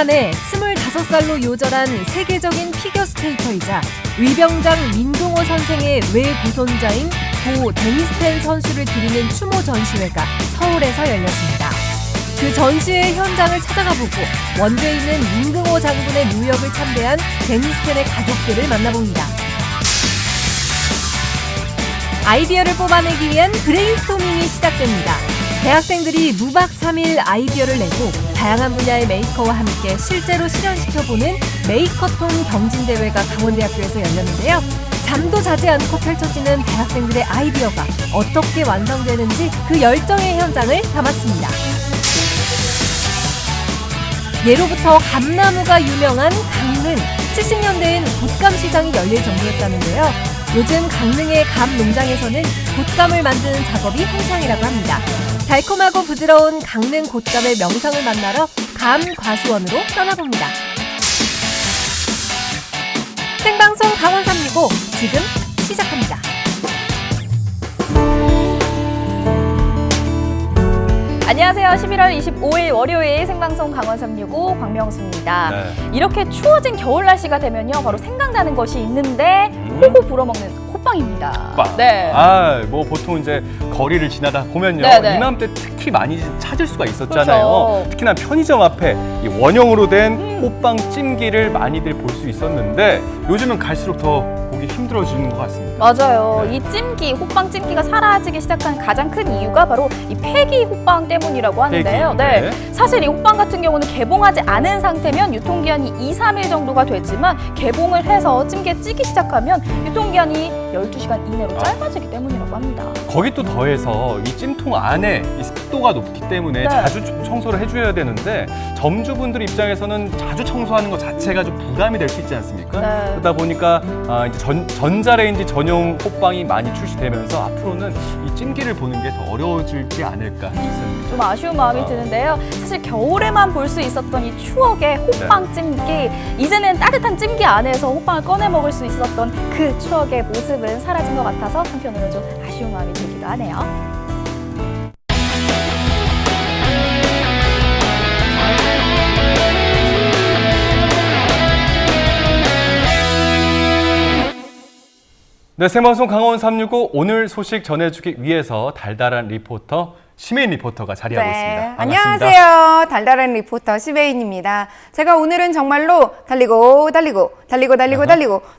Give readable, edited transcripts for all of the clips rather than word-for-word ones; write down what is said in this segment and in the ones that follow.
만에 25살로 요절한 세계적인 피겨스케이터이자 의병장 민동호 선생의 외보손자인 고 데니스텐 선수를 기리는 추모 전시회가 서울에서 열렸습니다. 그 전시회 현장을 찾아가보고 원주에 있는 민동호 장군의 묘역을 참배한 데니스텐의 가족들을 만나봅니다. 아이디어를 뽑아내기 위한 브레인스토밍이 시작됩니다. 대학생들이 무박 3일 아이디어를 내고 다양한 분야의 메이커와 함께 실제로 실현시켜보는 메이커톤 경진대회가 강원대학교에서 열렸는데요. 잠도 자지 않고 펼쳐지는 대학생들의 아이디어가 어떻게 완성되는지 그 열정의 현장을 담았습니다. 예로부터 감나무가 유명한 강릉. 70년대엔 곶감 시장이 열릴 정도였다는데요. 요즘 강릉의 감 농장에서는 곶감을 만드는 작업이 한창이라고 합니다. 달콤하고 부드러운 강릉 곶감의 명성을 만나러 감 과수원으로 떠나봅니다. 생방송 강원 365 지금 시작합니다. 안녕하세요. 11월 25일 월요일 생방송 강원 365 광명수입니다. 네. 이렇게 추워진 겨울 날씨가 되면요, 바로 생각나는 것이 있는데 호호 불어먹는 호빵입니다. 호빵. 네. 뭐 보통 이제 거리를 지나다 보면요, 네네. 이맘때 특히 많이 찾을 수가 있었잖아요. 그렇죠. 특히나 편의점 앞에 이 원형으로 된 호빵 찜기를 많이들 볼 수 있었는데 요즘은 갈수록 더 보기 힘들어지는 것 같습니다. 맞아요. 네. 이 찜기, 호빵 찜기가 사라지기 시작한 가장 큰 이유가 바로 이 폐기 호빵 때문이라고 하는데요. 폐기, 네. 네. 사실 이 호빵 같은 경우는 개봉하지 않은 상태면 유통기한이 2, 3일 정도가 되지만 개봉을 해서 찜기에 찌기 시작하면 유통기한이 12시간 이내로 짧아지기 때문이라고 합니다. 거기 또 더해서 이 찜통 안에 이 습도가 높기 때문에 네. 자주 청소를 해줘야 되는데 점주분들 입장에서는 자주 청소하는 것 자체가 좀 부담이 될 수 있지 않습니까? 네. 그러다 보니까 이제 전자레인지 전용 호빵이 많이 출시되면서 앞으로는 이 찜기를 보는 게 더 어려워지지 않을까 싶습니다. 좀 아쉬운 마음이 드는데요. 사실 겨울에만 볼 수 있었던 이 추억의 호빵 찜기, 이제는 따뜻한 찜기 안에서 호빵을 꺼내 먹을 수 있었던 그 추억의 모습은 사라진 것 같아서 한편으로 좀 아쉬운 마음이 들기도 하네요. 네, 생방송 강원 365 오늘 소식 전해주기 위해서 달달한 리포터 심혜인 리포터가 자리하고 있습니다. 반갑습니다. 안녕하세요. 달달한 리포터 심혜인입니다. 제가 오늘은 정말로 달리고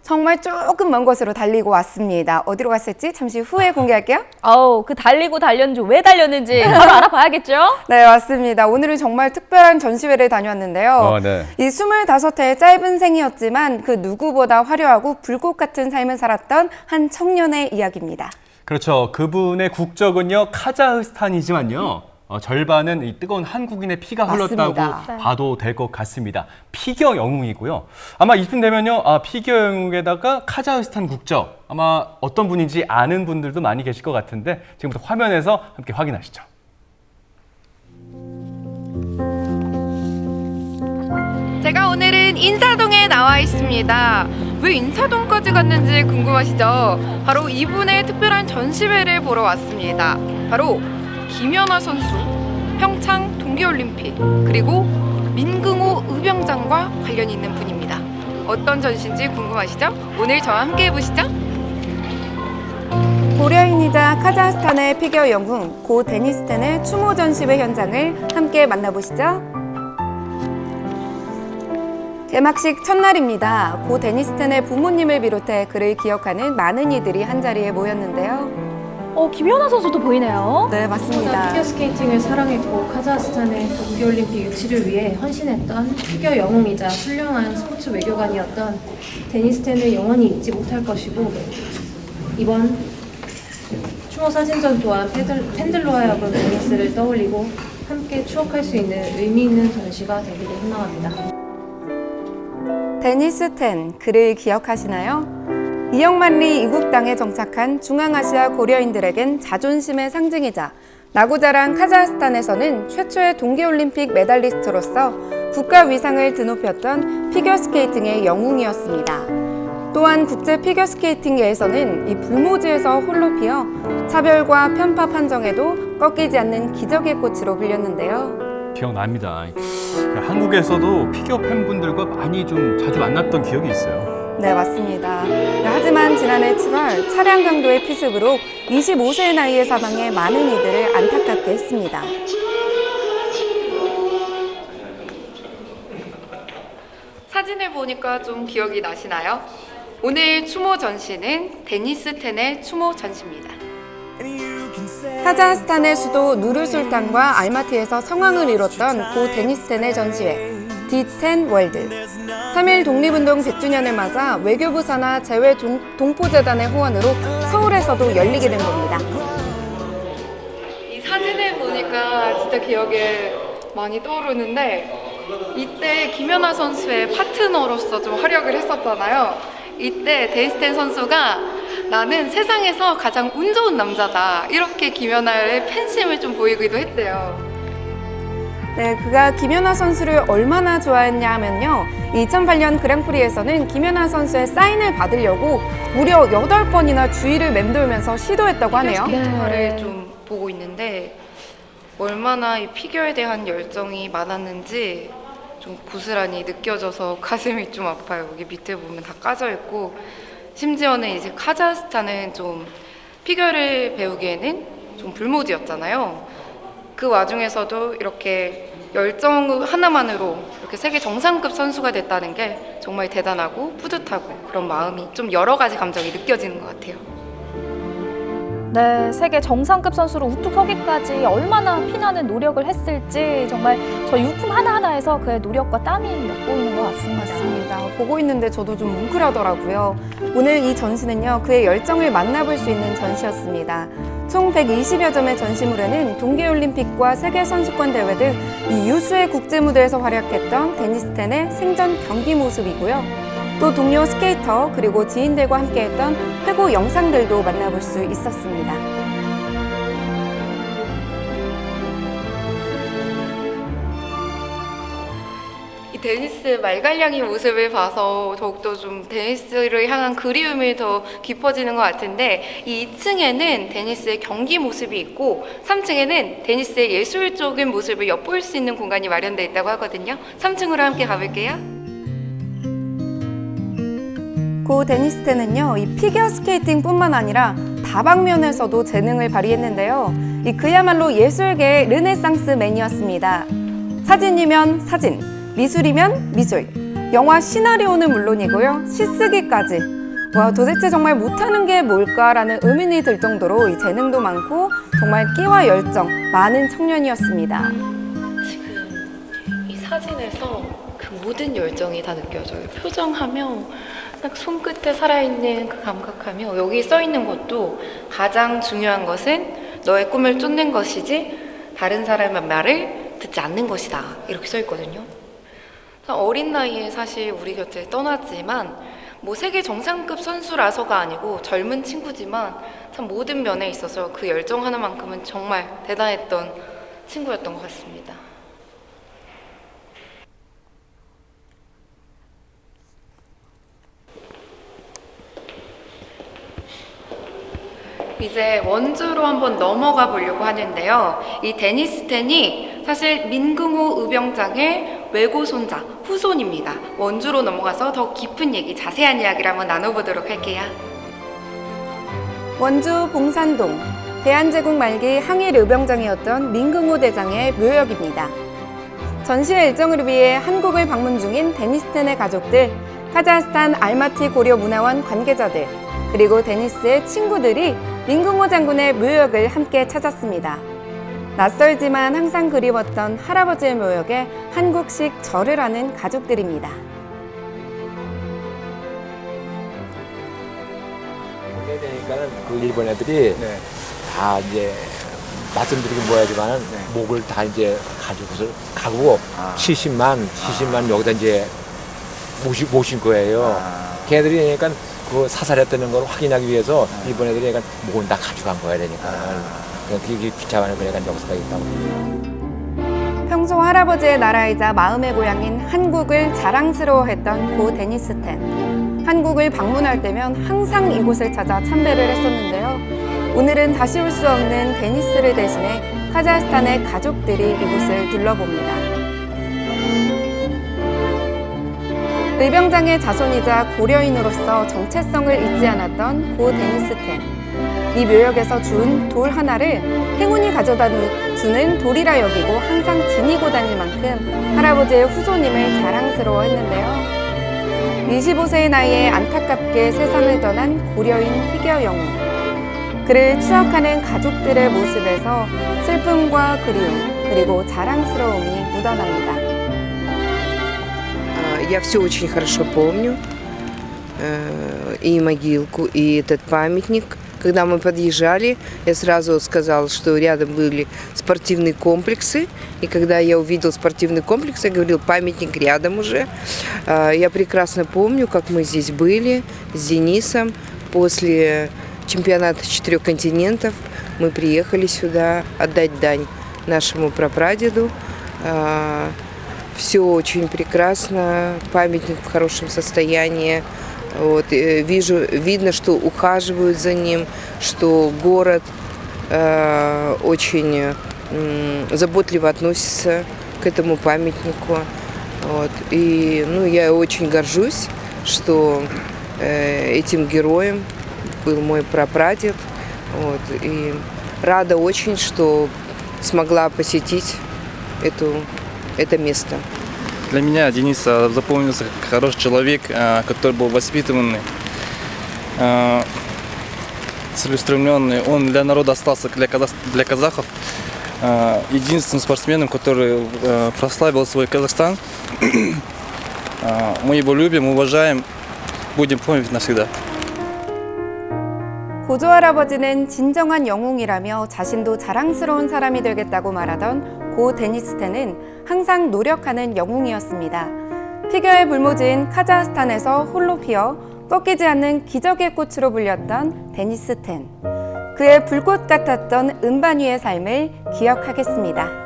정말 조금 먼 곳으로 달리고 왔습니다. 어디로 갔을지 잠시 후에 공개할게요. 그 달리고 달렸는지 왜 달렸는지 바로 알아봐야겠죠? 네, 맞습니다. 오늘은 정말 특별한 전시회를 다녀왔는데요. 네. 이 25회의 짧은 생이었지만 그 누구보다 화려하고 불꽃 같은 삶을 살았던 한 청년의 이야기입니다. 그렇죠. 그분의 국적은요 카자흐스탄이지만요 절반은 이 뜨거운 한국인의 피가 흘렀다고 맞습니다. 봐도 될 것 같습니다. 피겨 영웅이고요. 아마 이쯤 되면요 피겨 영웅에다가 카자흐스탄 국적, 아마 어떤 분인지 아는 분들도 많이 계실 것 같은데 지금부터 화면에서 함께 확인하시죠. 제가 오늘은 인사동에 나와 있습니다. 왜 인사동까지 갔는지 궁금하시죠? 바로 이분의 특별한 전시회를 보러 왔습니다. 바로 김연아 선수, 평창 동계올림픽, 그리고 민경호 의병장과 관련이 있는 분입니다. 어떤 전시인지 궁금하시죠? 오늘 저와 함께 해보시죠. 고려인이자 카자흐스탄의 피겨 영웅 고 데니스텐의 추모 전시회 현장을 함께 만나보시죠. 개막식 첫날입니다. 고 데니스텐의 부모님을 비롯해 그를 기억하는 많은 이들이 한자리에 모였는데요. 김연아 선수도 보이네요. 네, 맞습니다. 피겨스케이팅을 사랑했고 카자흐스탄의 동계올림픽 유치를 위해 헌신했던 피겨 영웅이자 훌륭한 스포츠 외교관이었던 데니스텐을 영원히 잊지 못할 것이고, 이번 추모 사진전 또한 팬들로 하여금 데니스를 떠올리고 함께 추억할 수 있는 의미 있는 전시가 되기를 희망합니다. 데니스텐, 그를 기억하시나요? 이영만리 이국당에 정착한 중앙아시아 고려인들에겐 자존심의 상징이자 나고자란 카자흐스탄에서는 최초의 동계올림픽 메달리스트로서 국가 위상을 드높였던 피겨스케이팅의 영웅이었습니다. 또한 국제 피겨스케이팅계에서는 이 불모지에서 홀로 피어 차별과 편파 판정에도 꺾이지 않는 기적의 꽃으로 불렸는데요. 기억납니다. 한국에서도 피겨 팬분들과 많이 좀 자주 만났던 기억이 있어요. 네, 맞습니다. 하지만 지난해 7월 차량 강도의 피습으로 25세의 나이에 사망해 많은 이들을 안타깝게 했습니다. 사진을 보니까 좀 기억이 나시나요? 오늘 추모 전시는 데니스텐의 추모 전시입니다. 카자흐스탄의 수도 누르술탄과 알마티에서 성황을 이뤘던 고 데니스텐의 전시회 D10 월드. 3일 독립운동 100주년을 맞아 외교부 산하 재외 동포재단의 후원으로 서울에서도 열리게 된 겁니다. 이 사진을 보니까 진짜 기억에 많이 떠오르는데 이때 김연아 선수의 파트너로서 좀 활약을 했었잖아요. 이때 데니스텐 선수가 나는 세상에서 가장 운 좋은 남자다 이렇게 김연아의 팬심을 좀 보이기도 했대요. 네, 그가 김연아 선수를 얼마나 좋아했냐 하면요. 2008년 그랑프리에서는 김연아 선수의 사인을 받으려고 무려 8번이나 주위를 맴돌면서 시도했다고 하네요. 피겨를 좀 보고 있는데 얼마나 이 피겨에 대한 열정이 많았는지 좀 고스란히 느껴져서 가슴이 좀 아파요. 여기 밑에 보면 다 까져 있고 심지어는 이제 카자흐스탄은 좀 피겨를 배우기에는 좀 불모지였잖아요. 그 와중에서도 이렇게 열정 하나만으로 이렇게 세계 정상급 선수가 됐다는 게 정말 대단하고 뿌듯하고 그런 마음이 좀 여러 가지 감정이 느껴지는 것 같아요. 네, 세계 정상급 선수로 우뚝 서기까지 얼마나 피나는 노력을 했을지 정말 저 유품 하나하나에서 그의 노력과 땀이 엿보이는 것 같습니다. 맞습니다. 보고 있는데 저도 좀 뭉클하더라고요. 오늘 이 전시는요, 그의 열정을 만나볼 수 있는 전시였습니다. 총 120여 점의 전시물에는 동계올림픽과 세계선수권 대회 등 이 유수의 국제무대에서 활약했던 데니스텐의 생전 경기 모습이고요. 또 동료 스케이터 그리고 지인들과 함께했던 회고 영상들도 만나볼 수 있었습니다. 이 데니스 말갈량이 모습을 봐서 더욱더 좀 데니스를 향한 그리움이 더 깊어지는 것 같은데 이 2층에는 데니스의 경기 모습이 있고 3층에는 데니스의 예술적인 모습을 엿볼 수 있는 공간이 마련되어 있다고 하거든요. 3층으로 함께 가볼게요. 고 데니스텐은요, 이 피겨스케이팅뿐만 아니라 다방면에서도 재능을 발휘했는데요. 그야말로 예술계의 르네상스맨이었습니다. 사진이면 사진, 미술이면 미술, 영화 시나리오는 물론이고요, 시쓰기까지. 와, 도대체 정말 못하는 게 뭘까라는 의문이 들 정도로 이 재능도 많고 정말 끼와 열정 많은 청년이었습니다. 지금 이 사진에서 그 모든 열정이 다 느껴져요. 표정하며 딱 손끝에 살아있는 그 감각하며 여기 써있는 것도 가장 중요한 것은 너의 꿈을 쫓는 것이지 다른 사람의 말을 듣지 않는 것이다 이렇게 써있거든요. 어린 나이에 사실 우리 곁을 떠났지만 뭐 세계 정상급 선수라서가 아니고 젊은 친구지만 참 모든 면에 있어서 그 열정 하나만큼은 정말 대단했던 친구였던 것 같습니다. 이제 원주로 한번 넘어가 보려고 하는데요. 이 데니스텐이 사실 민궁호 의병장의 외고손자, 후손입니다. 원주로 넘어가서 더 깊은 얘기, 자세한 이야기를 한번 나눠보도록 할게요. 원주 봉산동, 대한제국 말기 항일 의병장이었던 민궁호 대장의 묘역입니다. 전시회 일정을 위해 한국을 방문 중인 데니스텐의 가족들, 카자흐스탄 알마티 고려문화원 관계자들, 그리고 데니스의 친구들이 민궁호 장군의 묘역을 함께 찾았습니다. 낯설지만 항상 그리웠던 할아버지의 묘역에 한국식 절을 하는 가족들입니다. 오래되니까는 그 일본 애들이 다 이제 말씀드리긴 뭐하지만은 목을 다 이제 가지고서 가고 70만 여기다 이제 모신 거예요. 걔들이 그러니까 그 사살했다는 걸 확인하기 위해서 일본 애들이 그러니까 목을 다 가져간 거야. 그러니까 그게 귀찮아서 그러니까 여기서 있다고. 평소 할아버지의 나라이자 마음의 고향인 한국을 자랑스러워했던 고 데니스텐. 한국을 방문할 때면 항상 이곳을 찾아 참배를 했었는데요. 오늘은 다시 올 수 없는 데니스를 대신해 카자흐스탄의 가족들이 이곳을 둘러봅니다. 의병장의 자손이자 고려인으로서 정체성을 잊지 않았던 고 데니스텐. 이 묘역에서 준 돌 하나를 행운이 가져다 주는 돌이라 여기고 항상 지니고 다닐 만큼 할아버지의 후손임을 자랑스러워했는데요. 25세의 나이에 안타깝게 세상을 떠난 고려인 피겨 영웅. 그를 추억하는 가족들의 모습에서 슬픔과 그리움, 그리고 자랑스러움이 묻어납니다. Я все очень хорошо помню, и могилку, и этот памятник. Когда мы подъезжали, я сразу сказала, что рядом были спортивные комплексы. И когда я увидел спортивный комплекс, я говорил, памятник рядом уже. Я прекрасно помню, как мы здесь были с Денисом. После чемпионата 4 континентов мы приехали сюда отдать дань нашему прапрадеду. Все очень прекрасно, памятник в хорошем состоянии. Вот, видно, что ухаживают за ним, что город очень заботливо относится к этому памятнику. Вот, и я очень горжусь, что этим героем был мой прапрадед. Вот, и рада очень, что смогла посетить это место. Для меня Денис запомнился как хороший человек, который был воспитанный, целеустремленный. Он для народа остался, для казахов, единственным спортсменом, который прославил свой Казахстан. Мы его любим, уважаем, будем помнить навсегда. 고조 할아버지는 진정한 영웅이라며 자신도 자랑스러운 사람이 되겠다고 말하던 고 데니스텐은 항상 노력하는 영웅이었습니다. 피겨의 불모지인 카자흐스탄에서 홀로 피어 꺾이지 않는 기적의 꽃으로 불렸던 데니스텐. 그의 불꽃 같았던 음반 위의 삶을 기억하겠습니다.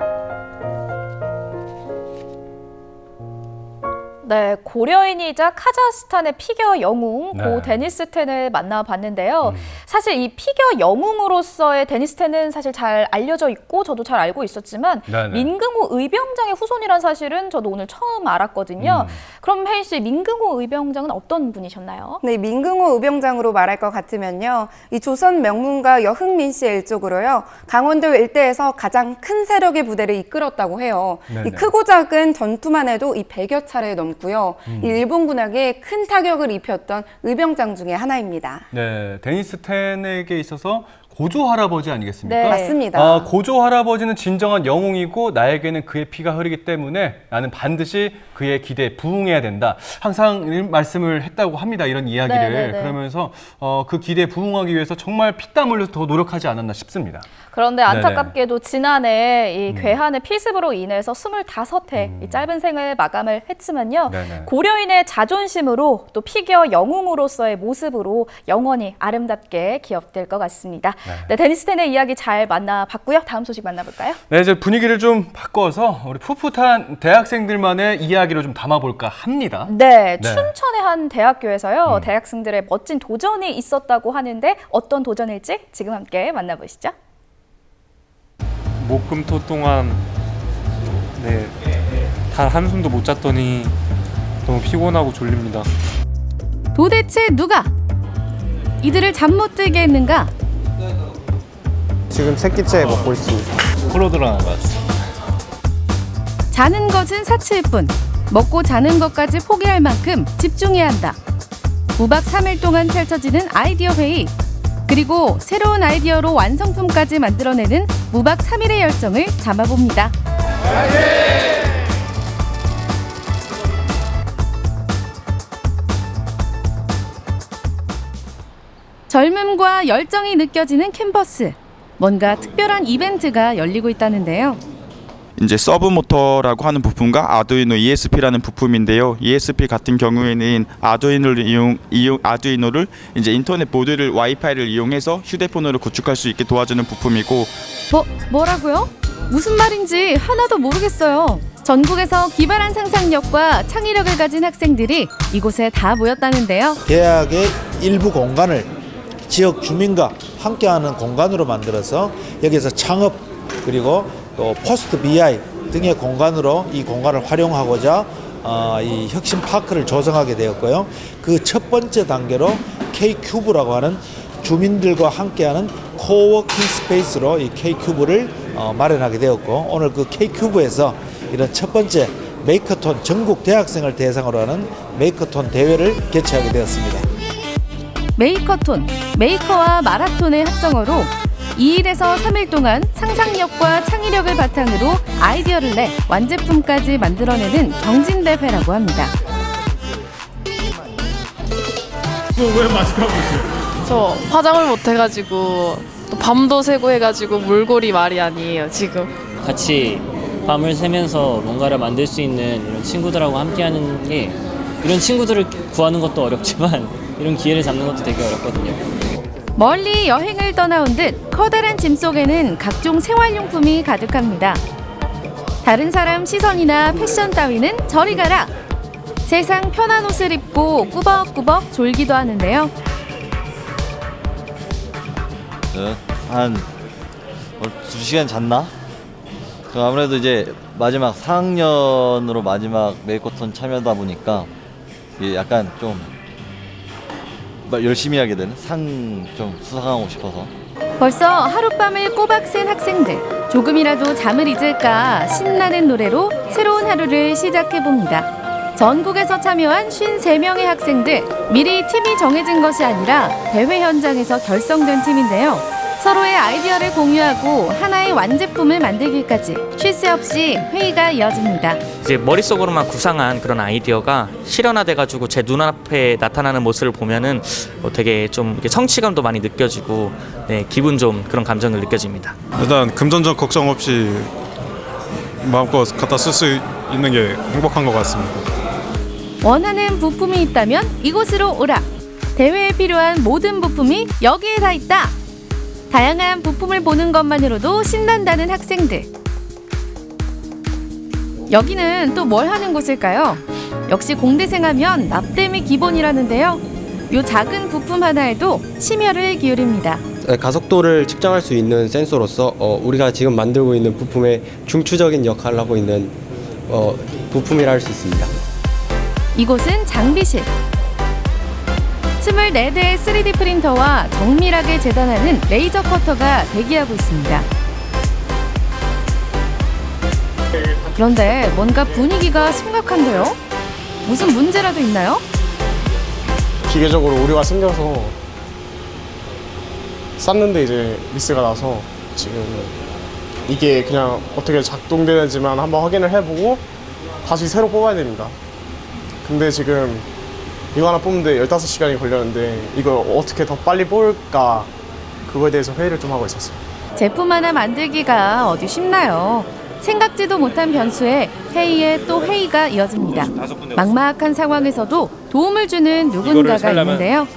네, 고려인이자 카자흐스탄의 피겨 영웅 네. 고 데니스텐을 만나봤는데요. 사실 이 피겨 영웅으로서의 데니스텐은 사실 잘 알려져 있고 저도 잘 알고 있었지만 네네. 민금호 의병장의 후손이란 사실은 저도 오늘 처음 알았거든요. 그럼 혜인 씨, 민금호 의병장은 어떤 분이셨나요? 네, 민금호 의병장으로 말할 것 같으면요. 이 조선 명문가 여흥민 씨의 일족으로요. 강원도 일대에서 가장 큰 세력의 부대를 이끌었다고 해요. 네네. 이 크고 작은 전투만 해도 이 100여 차례 넘고요. 이 일본군에게 큰 타격을 입혔던 의병장 중에 하나입니다. 네, 데니스텐에게 있어서 고조 할아버지 아니겠습니까? 네. 맞습니다. 고조 할아버지는 진정한 영웅이고 나에게는 그의 피가 흐르기 때문에 나는 반드시 그의 기대에 부응해야 된다. 항상 이런 말씀을 했다고 합니다. 이런 이야기를. 네, 네, 네. 그러면서 그 기대에 부응하기 위해서 정말 피땀 흘려서 더 노력하지 않았나 싶습니다. 그런데 안타깝게도 지난해 이 괴한의 필습으로 인해서 25회 이 짧은 생을 마감을 했지만요. 네네. 고려인의 자존심으로 또 피겨 영웅으로서의 모습으로 영원히 아름답게 기억될 것 같습니다. 네, 데니스텐의 이야기 잘 만나봤고요. 다음 소식 만나볼까요? 네, 이제 분위기를 좀 바꿔서 우리 풋풋한 대학생들만의 이야기로 좀 담아볼까 합니다. 네, 네. 춘천의 한 대학교에서요. 대학생들의 멋진 도전이 있었다고 하는데 어떤 도전일지 지금 함께 만나보시죠. 목금토 동안 단 한숨도 못 잤더니 너무 피곤하고 졸립니다. 도대체 누가 이들을 잠 못 들게 했는가? 지금 새끼째 먹고 있습니다. 콜로드라는 것 같아요. 자는 것은 사치일 뿐 먹고 자는 것까지 포기할 만큼 집중해야 한다. 무박 3일 동안 펼쳐지는 아이디어 회의, 그리고 새로운 아이디어로 완성품까지 만들어내는 무박 3일의 열정을 담아봅니다. 젊음과 열정이 느껴지는 캠퍼스. 뭔가 특별한 이벤트가 열리고 있다는데요. 이제 서브 모터라고 하는 부품과 아두이노 ESP라는 부품인데요. ESP 같은 경우에는 아두이노를 이제 인터넷 보드를 와이파이를 이용해서 휴대폰으로 구축할 수 있게 도와주는 부품이고. 뭐라고요? 무슨 말인지 하나도 모르겠어요. 전국에서 기발한 상상력과 창의력을 가진 학생들이 이곳에 다 모였다는데요. 대학의 일부 공간을 지역 주민과 함께하는 공간으로 만들어서 여기서 창업 그리고 또 포스트 BI 등의 공간으로 이 공간을 활용하고자 이 혁신 파크를 조성하게 되었고요. 그 첫 번째 단계로 K-큐브라고 하는 주민들과 함께하는 코워킹 스페이스로 이 K-큐브를 마련하게 되었고, 오늘 그 K-큐브에서 이런 첫 번째 메이커톤, 전국 대학생을 대상으로 하는 메이커톤 대회를 개최하게 되었습니다. 메이커톤, 메이커와 마라톤의 합성어로 2일에서 3일 동안 상상력과 창의력을 바탕으로 아이디어를 내 완제품까지 만들어내는 경진대회라고 합니다. 왜 마스크하고 있어요? 저 화장을 못 해가지고 또 밤도 새고 해가지고 몰골이 말이 아니에요 지금. 같이 밤을 새면서 뭔가를 만들 수 있는 이런 친구들하고 함께하는 게, 이런 친구들을 구하는 것도 어렵지만 이런 기회를 잡는 것도 되게 어렵거든요. 멀리 여행을 떠나온 듯 커다란 짐 속에는 각종 생활용품이 가득합니다. 다른 사람 시선이나 패션 따위는 저리 가라! 세상 편한 옷을 입고 꾸벅꾸벅 졸기도 하는데요. 한 2시간 잤나? 아무래도 이제 마지막 4학년으로 마지막 메이커톤 참여다 보니까 약간 좀 열심히 하게 되는, 상 좀 수상하고 싶어서. 벌써 하룻밤을 꼬박 샌 학생들, 조금이라도 잠을 잊을까 신나는 노래로 새로운 하루를 시작해봅니다. 전국에서 참여한 53명의 학생들, 미리 팀이 정해진 것이 아니라 대회 현장에서 결성된 팀인데요. 서로의 아이디어를 공유하고 하나의 완제품을 만들기까지 쉴 새 없이 회의가 이어집니다. 이제 머릿속으로만 구상한 그런 아이디어가 실현화돼가지고 제 눈앞에 나타나는 모습을 보면은 되게 좀 이렇게 성취감도 많이 느껴지고, 네, 기분 좋은 그런 감정을 느껴집니다. 일단 금전적 걱정 없이 마음껏 갖다 쓸 수 있는 게 행복한 것 같습니다. 원하는 부품이 있다면 이곳으로 오라. 대회에 필요한 모든 부품이 여기에 다 있다. 다양한 부품을 보는 것만으로도 신난다는 학생들. 여기는 또 뭘 하는 곳일까요? 역시 공대생 하면 납땜이 기본이라는데요. 요 작은 부품 하나에도 심혈을 기울입니다. 가속도를 측정할 수 있는 센서로서 우리가 지금 만들고 있는 부품의 중추적인 역할을 하고 있는 부품이라 할 수 있습니다. 이곳은 장비실. 24대의 3D 프린터와 정밀하게 재단하는 레이저 커터가 대기하고 있습니다. 그런데 뭔가 분위기가 심각한데요? 무슨 문제라도 있나요? 기계적으로 오류가 생겨서 쌌는데 이제 미스가 나서 지금 이게 그냥 어떻게 작동되는지만 한번 확인을 해보고 다시 새로 뽑아야 됩니다. 근데 지금 이거 하나 뽑는데 15시간이 걸렸는데 이걸 어떻게 더 빨리 뽑을까, 그거에 대해서 회의를 좀 하고 있었어요. 제품 하나 만들기가 어디 쉽나요? 생각지도 못한 변수에 회의에 또 회의가 이어집니다. 막막한 상황에서도 도움을 주는 누군가가 있는데요.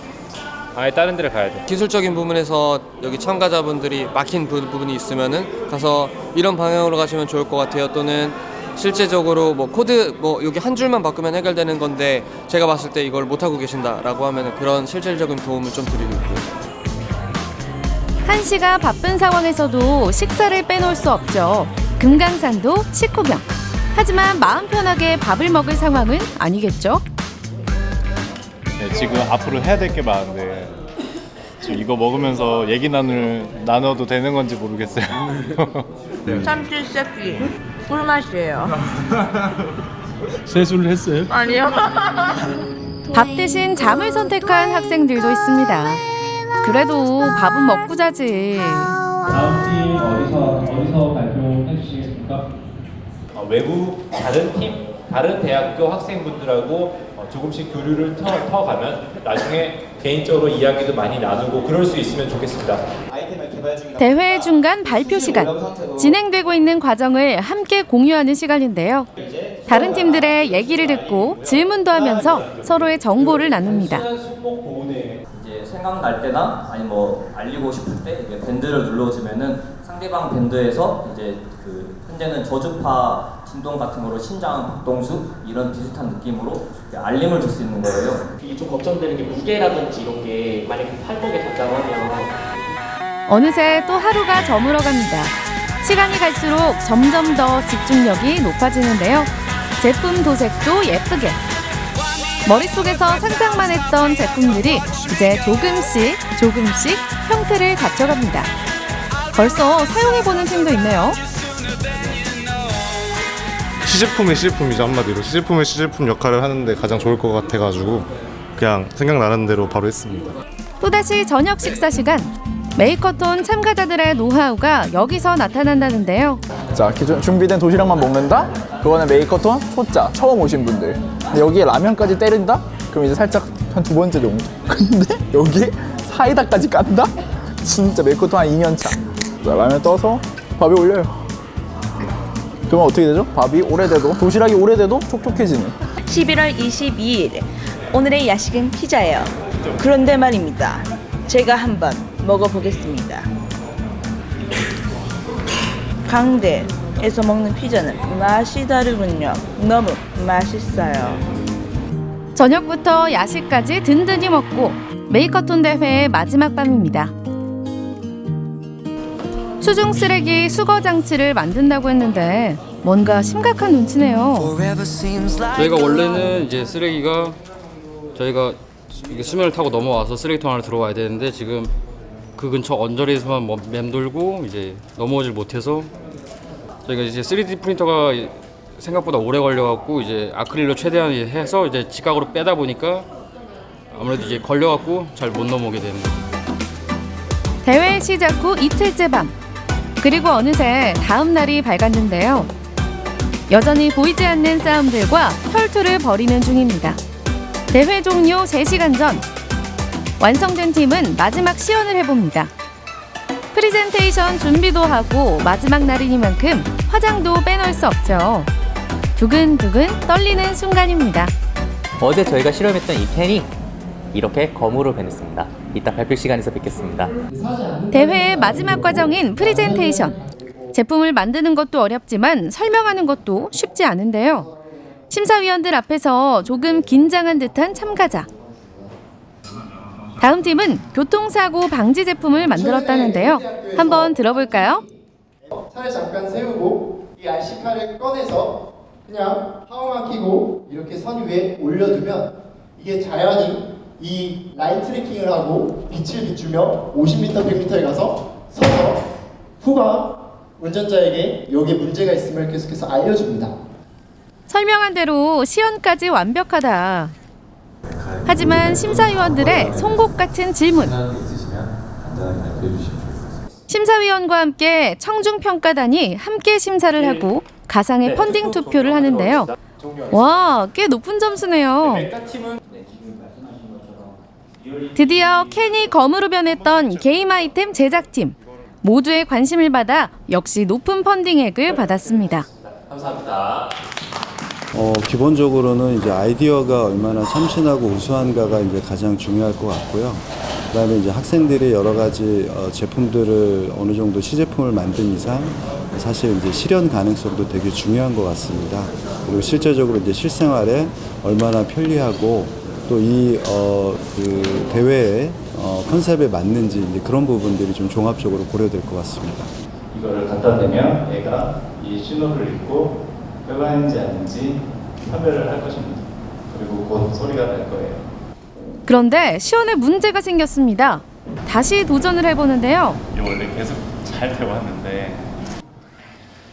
아예 다른 데를 가야 돼. 기술적인 부분에서 여기 참가자분들이 막힌 부분이 있으면은 가서 이런 방향으로 가시면 좋을 것 같아요. 또는 실제적으로 뭐 코드 여기 한 줄만 바꾸면 해결되는 건데 제가 봤을 때 이걸 못 하고 계신다라고 하면 그런 실질적인 도움을 좀 드리고 있고요. 한시가 바쁜 상황에서도 식사를 빼놓을 수 없죠. 금강산도 식후경. 하지만 마음 편하게 밥을 먹을 상황은 아니겠죠? 네, 지금 앞으로 해야 될 게 많은데 지금 이거 먹으면서 얘기 나눠도 되는 건지 모르겠어요. 참치 새끼 꿀맛이에요. 세수를 했어요? 아니요. 밥 대신 잠을 선택한 학생들도 있습니다. 그래도 밥은 먹고 자지. 다음 팀 어디서 발표해 주시겠습니까? 외부 다른 팀, 다른 대학교 학생분들하고 조금씩 교류를 터가면 나중에 개인적으로 이야기도 많이 나누고 그럴 수 있으면 좋겠습니다. 대회 중간 발표 시간. 진행되고 있는 과정을 함께 공유하는 시간인데요. 다른 팀들의 얘기를 듣고 질문도 하면서 서로의 정보를 나눕니다. 이제 생각날 때나 아니 알리고 싶을 때 이제 밴드를 눌러주면은 상대방 밴드에서 이제 현재는 저주파 진동 같은 거로 심장 박동수 이런 비슷한 느낌으로 알림을 줄 수 있는 거예요. 이게 좀 걱정되는 게 무게라든지 이런 게 만약에 팔목에 닿다고 하면 어느새 또 하루가 저물어갑니다. 시간이 갈수록 점점 더 집중력이 높아지는데요. 제품 도색도 예쁘게. 머릿속에서 상상만 했던 제품들이 이제 조금씩 형태를 갖춰갑니다. 벌써 사용해보는 팀도 있네요. 시제품의 시제품이죠. 한마디로 시제품의 시제품 역할을 하는데 가장 좋을 것 같아가지고 그냥 생각나는 대로 바로 했습니다. 또다시 저녁 식사 시간. 메이커톤 참가자들의 노하우가 여기서 나타난다는데요. 자, 기존 준비된 도시락만 먹는다? 그거는 메이커톤 초짜, 처음 오신 분들. 근데 여기에 라면까지 때린다? 그럼 이제 살짝 한 두 번째 정도. 근데 여기에 사이다까지 깐다? 진짜 메이커톤 한 2년 차. 자, 라면 떠서 밥에 올려요. 그러면 어떻게 되죠? 밥이 오래돼도, 도시락이 오래돼도 촉촉해지는. 11월 22일 오늘의 야식은 피자예요. 그런데 말입니다. 제가 한번 먹어보겠습니다. 강대에서 먹는 피자는 맛이 다르군요. 너무 맛있어요. 저녁부터 야식까지 든든히 먹고 메이커톤 대회의 마지막 밤입니다. 수중 쓰레기 수거 장치를 만든다고 했는데 뭔가 심각한 눈치네요. 저희가 원래는 이제 쓰레기가 저희가 수면을 타고 넘어와서 쓰레기통 안에 들어와야 되는데 지금 그 근처 언저리에서만 맴돌고 이제 넘어오질 못해서 저희가 이제 3D 프린터가 생각보다 오래 걸려갖고 이제 아크릴로 최대한 해서 이제 직각으로 빼다 보니까 아무래도 이제 걸려갖고 잘 못 넘어오게 되는 거예요. 대회 시작 후 이틀째 밤. 그리고 어느새 다음 날이 밝았는데요. 여전히 보이지 않는 싸움들과 혈투를 벌이는 중입니다. 대회 종료 3시간 전. 완성된 팀은 마지막 시연을 해봅니다. 프리젠테이션 준비도 하고 마지막 날이니만큼 화장도 빼놓을 수 없죠. 두근두근 떨리는 순간입니다. 어제 저희가 실험했던 이 캔이 이렇게 검으로 변했습니다. 이따 발표 시간에서 뵙겠습니다. 대회의 마지막 과정인 프리젠테이션. 제품을 만드는 것도 어렵지만 설명하는 것도 쉽지 않은데요. 심사위원들 앞에서 조금 긴장한 듯한 참가자. 다음 팀은 교통사고 방지 제품을 만들었다는데요. 한번 들어볼까요? 차를 잠깐 세우고 이 RC카를 꺼내서 그냥 하우만 켜고 이렇게 선 위에 올려두면 이게 자연히 이 라인 트래킹을 하고 빛을 비추며 50m, 100m에 가서 서서 후방 운전자에게 여기에 문제가 있음을 계속해서 알려줍니다. 설명한 대로 시연까지 완벽하다. 하지만 심사위원들의 송곳 같은 질문. 심사위원과 함께 청중평가단이 함께 심사를 하고 가상의 펀딩 투표를 하는데요. 와, 꽤 높은 점수네요. 드디어 캔이 검으로 변했던 게임 아이템 제작팀. 모두의 관심을 받아 역시 높은 펀딩액을 받았습니다. 감사합니다. 기본적으로는 이제 아이디어가 얼마나 참신하고 우수한가가 이제 가장 중요할 것 같고요. 그다음에 이제 학생들이 여러 가지 제품들을 어느 정도 시제품을 만든 이상 사실 이제 실현 가능성도 되게 중요한 것 같습니다. 그리고 실제적으로 이제 실생활에 얼마나 편리하고 또 이 그 대회의 컨셉에 맞는지 이제 그런 부분들이 좀 종합적으로 고려될 것 같습니다. 이거를 갖다 대면 얘가 이 신호를 읽고 뼈가 있는지 아닌지 판별을 할 것입니다. 그리고 곧 소리가 날 거예요. 그런데 시연에 문제가 생겼습니다. 다시 도전을 해보는데요. 원래 계속 잘 되고 왔는데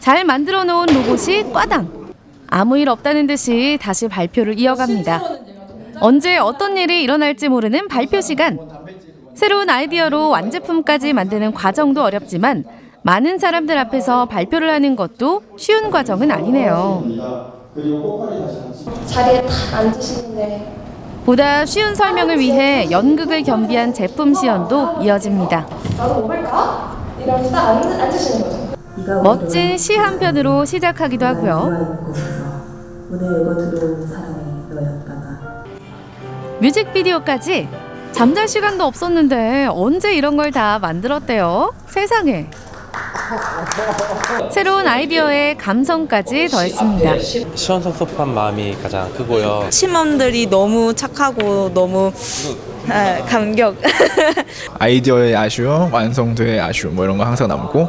잘 만들어 놓은 로봇이 꽈당. 아무 일 없다는 듯이 다시 발표를 이어갑니다. 언제 어떤 일이 일어날지 모르는 발표 시간. 새로운 아이디어로 완제품까지 만드는 과정도 어렵지만 많은 사람들 앞에서 발표를 하는 것도 쉬운 과정은 아니네요. 자리에 딱 앉으시는데 보다 쉬운 설명을 위해 연극을 겸비한 제품 시연도 이어집니다. 나도 먹을까? 이러면서 딱 앉으시는 거죠. 멋진 시 한 편으로 시작하기도 하고요. 무대에 이거 들어오는 사람이 너였다가 뮤직비디오까지 잠잘 시간도 없었는데 언제 이런 걸 다 만들었대요? 세상에. 새로운 아이디어에 감성까지 더했습니다. 시원섭섭한 마음이 가장 크고요. 팀원들이 너무 착하고 너무 감격. 아이디어의 아쉬움, 완성도의 아쉬움 뭐 이런 거 항상 남고.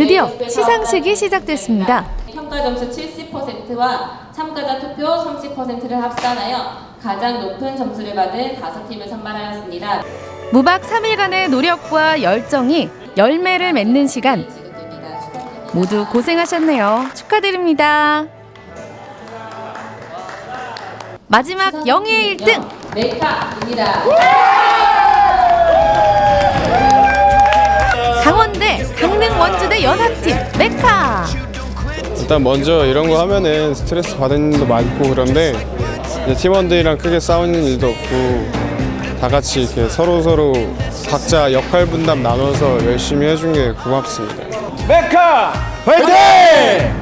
드디어 시상식이 시작됐습니다. 평가 점수 70%와 참가자 투표 30%를 합산하여 가장 높은 점수를 받은 5팀을 선발하였습니다. 무박 3일간의 노력과 열정이 열매를 맺는 시간. 모두 고생하셨네요. 축하드립니다. 마지막 영예의 1등! 메카입니다. 강원대, 강릉 원주대 연합팀 메카! 일단 먼저 이런 거 하면은 스트레스 받는 일도 많고 그런데 이제 팀원들이랑 크게 싸우는 일도 없고 다 같이 이렇게 서로 각자 역할 분담 나눠서 열심히 해준 게 고맙습니다. 메카 화이팅!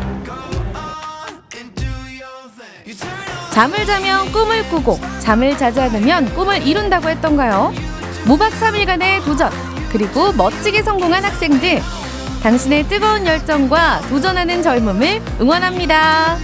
잠을 자면 꿈을 꾸고 잠을 자지 않으면 꿈을 이룬다고 했던가요? 무박 3일간의 도전, 그리고 멋지게 성공한 학생들. 당신의 뜨거운 열정과 도전하는 젊음을 응원합니다.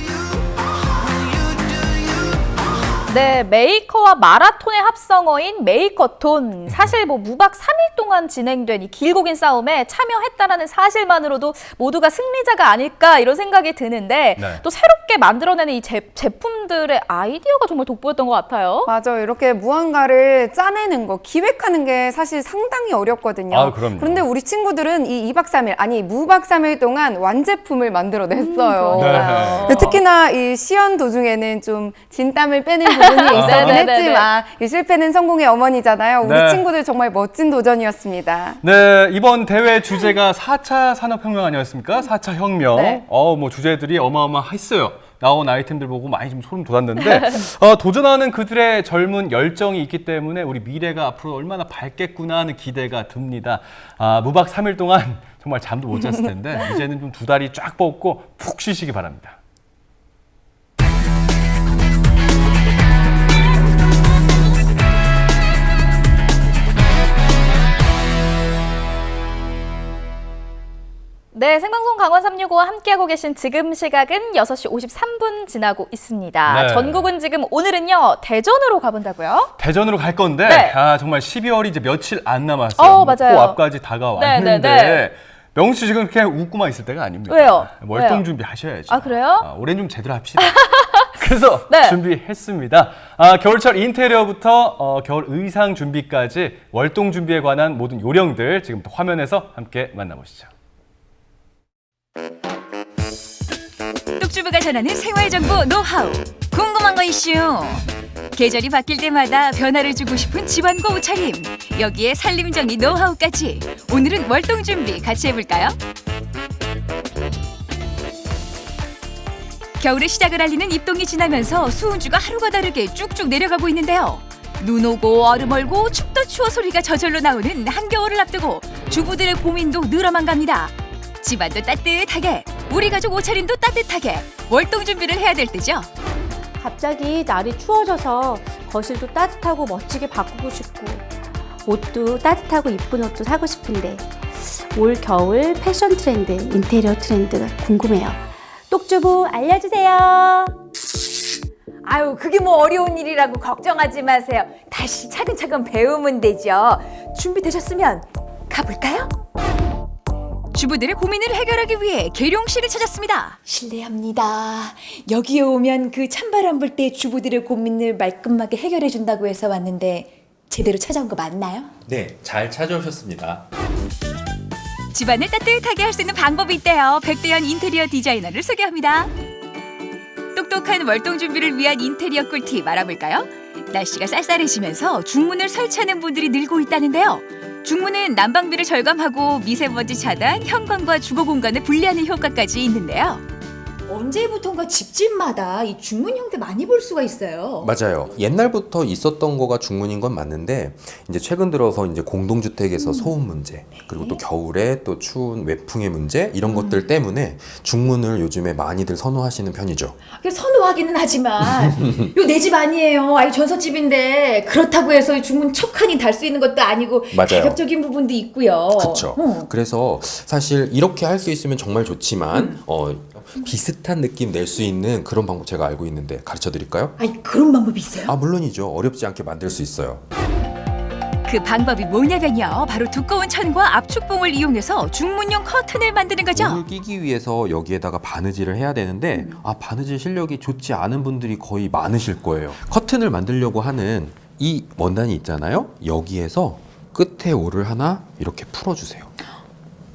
네, 메이커와 마라톤의 합성어인 메이커톤. 사실 무박 3일 동안 진행된 이 길고 긴 싸움에 참여했다라는 사실만으로도 모두가 승리자가 아닐까 이런 생각이 드는데 네. 또 새롭게 만들어내는 이 제품들의 아이디어가 정말 돋보였던 것 같아요. 맞아요. 이렇게 무언가를 짜내는 거, 기획하는 게 사실 상당히 어렵거든요. 아, 그럼요. 그런데 우리 친구들은 이 2박 3일, 아니 무박 3일 동안 완제품을 만들어냈어요. 네. 특히나 이 시연 도중에는 좀 진땀을 빼는 부분이 있었긴 했지만 이 실패는 성공의 어머니잖아요. 우리 네. 친구들 정말 멋진 도전이었습니다. 네, 이번 대회 주제가 4차 산업혁명 아니었습니까? 4차 혁명. 네. 뭐 주제들이 어마어마했어요. 나온 아이템들 보고 많이 좀 소름 돋았는데 도전하는 그들의 젊은 열정이 있기 때문에 우리 미래가 앞으로 얼마나 밝겠구나 하는 기대가 듭니다. 무박 3일 동안 정말 잠도 못 잤을 텐데 이제는 좀 두 다리 쫙 뻗고 푹 쉬시기 바랍니다. 네, 생방송 강원 365와 함께하고 계신 지금 시각은 6시 53분 지나고 있습니다. 네. 전국은 지금 오늘은요, 대전으로 가본다고요? 대전으로 갈 건데 네. 정말 12월이 이제 며칠 안 남았어요. 맞아요. 코앞까지 다가왔는데 네. 명수 씨 지금 그냥 웃고만 있을 때가 아닙니다. 왜요? 월동 왜요? 준비하셔야죠. 아, 그래요? 올해는 좀 제대로 합시다. 그래서 네. 준비했습니다. 겨울철 인테리어부터 겨울 의상 준비까지 월동 준비에 관한 모든 요령들 지금부터 화면에서 함께 만나보시죠. 뚝주부가 전하는 생활정보 노하우. 궁금한 거 이슈. 계절이 바뀔 때마다 변화를 주고 싶은 집안과 옷차림. 여기에 살림정리 노하우까지. 오늘은 월동 준비 같이 해볼까요? 겨울의 시작을 알리는 입동이 지나면서 수은주가 하루가 다르게 쭉쭉 내려가고 있는데요. 눈 오고 얼음 얼고 춥다 추워 소리가 저절로 나오는 한겨울을 앞두고 주부들의 고민도 늘어만 갑니다. 집안도 따뜻하게, 우리 가족 옷차림도 따뜻하게 월동 준비를 해야 될 때죠. 갑자기 날이 추워져서 거실도 따뜻하고 멋지게 바꾸고 싶고 옷도 따뜻하고 이쁜 옷도 사고 싶은데 올 겨울 패션 트렌드, 인테리어 트렌드가 궁금해요. 똑주부 알려주세요. 아유, 그게 뭐 어려운 일이라고 걱정하지 마세요. 다시 차근차근 배우면 되죠. 준비되셨으면 가볼까요? 주부들의 고민을 해결하기 위해 계룡씨를 찾았습니다. 실례합니다. 여기에 오면 그 찬바람 불 때 주부들의 고민을 말끔하게 해결해 준다고 해서 왔는데 제대로 찾아온 거 맞나요? 네, 잘 찾아오셨습니다. 집안을 따뜻하게 할 수 있는 방법이 있대요. 백대현 인테리어 디자이너를 소개합니다. 똑똑한 월동 준비를 위한 인테리어 꿀팁 알아볼까요? 날씨가 쌀쌀해지면서 중문을 설치하는 분들이 늘고 있다는데요. 중문은 난방비를 절감하고 미세먼지 차단, 현관과 주거 공간을 분리하는 효과까지 있는데요. 언제부턴가 집집마다 이 중문 형태 많이 볼 수가 있어요. 맞아요. 옛날부터 있었던 거가 중문인 건 맞는데 이제 최근 들어서 이제 공동주택에서 소음 문제 그리고 또 겨울에 또 추운 외풍의 문제 이런 것들 때문에 중문을 요즘에 많이들 선호하시는 편이죠. 선호하기는 하지만 요 내 집 아니에요. 아이 전셋집인데 그렇다고 해서 중문 척하니 달 수 있는 것도 아니고 맞아요. 가격적인 부분도 있고요. 그렇죠. 그래서 사실 이렇게 할 수 있으면 정말 좋지만 비슷한 느낌 낼 수 있는 그런 방법 제가 알고 있는데 가르쳐 드릴까요? 아니 그런 방법이 있어요? 물론이죠. 어렵지 않게 만들 수 있어요. 그 방법이 뭐냐면요. 바로 두꺼운 천과 압축봉을 이용해서 중문용 커튼을 만드는 거죠. 문을 끼기 위해서 여기에다가 바느질을 해야 되는데 바느질 실력이 좋지 않은 분들이 거의 많으실 거예요. 커튼을 만들려고 하는 이 원단이 있잖아요. 여기에서 끝에 올을 하나 이렇게 풀어주세요.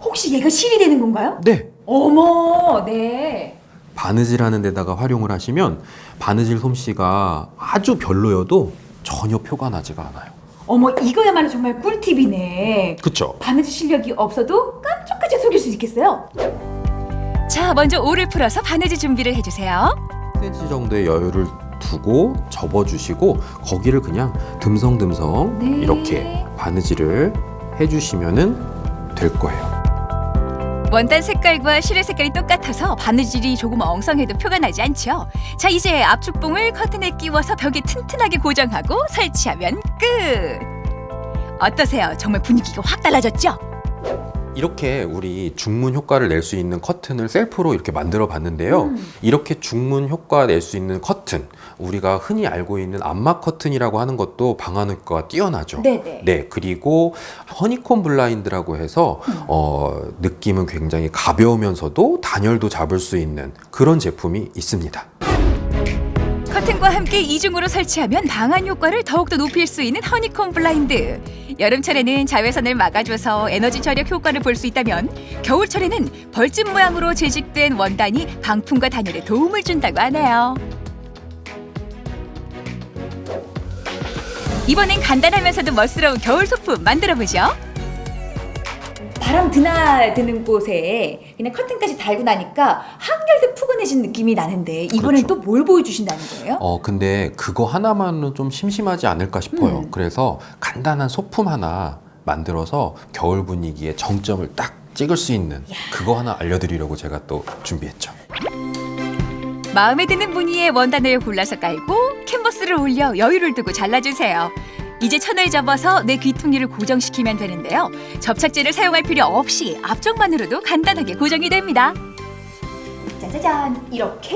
혹시 얘가 실이 되는 건가요? 네. 어머, 네. 바느질하는 데다가 활용을 하시면 바느질 솜씨가 아주 별로여도 전혀 표가 나지가 않아요. 어머, 이거야말로 정말 꿀팁이네. 그쵸? 바느질 실력이 없어도 깜짝까지 속일 수 있겠어요? 자, 먼저 올을 풀어서 바느질 준비를 해주세요. 10cm 정도의 여유를 두고 접어주시고 거기를 그냥 듬성듬성 네. 이렇게 바느질을 해주시면 될 거예요. 원단 색깔과 실의 색깔이 똑같아서 바느질이 조금 엉성해도 표가 나지 않죠. 자, 이제 압축봉을 커튼에 끼워서 벽에 튼튼하게 고정하고 설치하면 끝! 어떠세요? 정말 분위기가 확 달라졌죠? 이렇게 우리 중문 효과를 낼 수 있는 커튼을 셀프로 이렇게 만들어 봤는데요. 이렇게 중문 효과 낼 수 있는 커튼, 우리가 흔히 알고 있는 암막 커튼이라고 하는 것도 방안 효과가 뛰어나죠. 네네. 네, 그리고 허니콤 블라인드라고 해서 느낌은 굉장히 가벼우면서도 단열도 잡을 수 있는 그런 제품이 있습니다. 커튼과 함께 이중으로 설치하면 방안 효과를 더욱더 높일 수 있는 허니콤 블라인드. 여름철에는 자외선을 막아줘서 에너지 절약 효과를 볼 수 있다면 겨울철에는 벌집 모양으로 재직된 원단이 방풍과 단열에 도움을 준다고 하네요. 이번엔 간단하면서도 멋스러운 겨울 소품 만들어보죠. 바람 드나드는 곳에 그냥 커튼까지 달고 나니까 한결 더 푸근해진 느낌이 나는데 이번엔 또 뭘 보여주신다는 거예요? 근데 그거 하나만은 좀 심심하지 않을까 싶어요. 그래서 간단한 소품 하나 만들어서 겨울 분위기에 정점을 딱 찍을 수 있는 그거 하나 알려드리려고 제가 또 준비했죠. 마음에 드는 무늬의 원단을 골라서 깔고 캔버스를 올려 여유를 두고 잘라주세요. 이제 천을 접어서 내 귀퉁이를 고정시키면 되는데요. 접착제를 사용할 필요 없이 앞쪽만으로도 간단하게 고정이 됩니다. 짜자잔, 이렇게